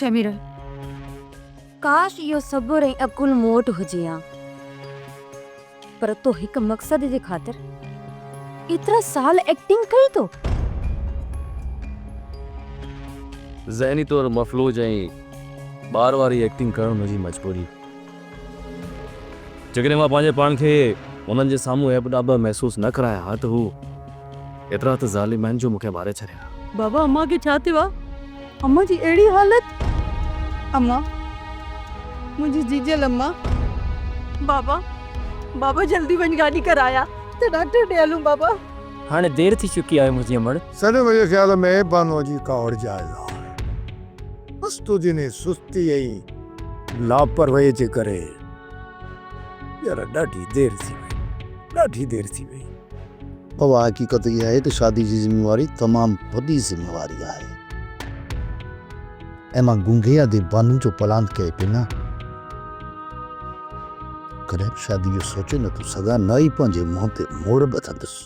शमीर काश यो सब्र ऐं अकुल मोट हुजे हा पर तो हिक मकसद जे खातिर इतरा साल एक्टिंग कई तो ज़हनी तौर मफलूज ऐं बार वारी एक्टिंग करण मुंहिंजी मजबूरी जेकॾहिं मां पंहिंजे पाण खे उन्हनि जे साम्हूं ऐब महसूस न कराया हा त हू एतिरा त ज़ालिम आहिनि जो मूंखे मारे छॾिया। बाबा अम्मा के छा थियो आहे? अम्मा जी अहिड़ी हालत। अम्मा मुंहिंजी जीजल अम्मा। बाबा बाबा जल्दी वञ गाॾी कराया त डॉक्टर ॾे हलूं बाबा। हाणे देर थी चुकी आहे मुंहिंजी अमड़। सॼे मुंहिंजे ख़्याल में बानो जी कावड़ जाइज़ आहे। बस तुंहिंजी ने सुस्ती ऐं लापरवाही जे करे यार ॾाढी देर थी वई। बाबा हकीकत इहा आहे त शादी जी ज़िम्मेवारी तमामु वॾी ज़िम्मेवारी आहे ऐं मां गुंगिया दे बानू जो प्लान कए पियो न कॾहिं शादी जो सोचे नथो सघां न ई पंहिंजे मुंहं ते मोड़ बि थंदुसि।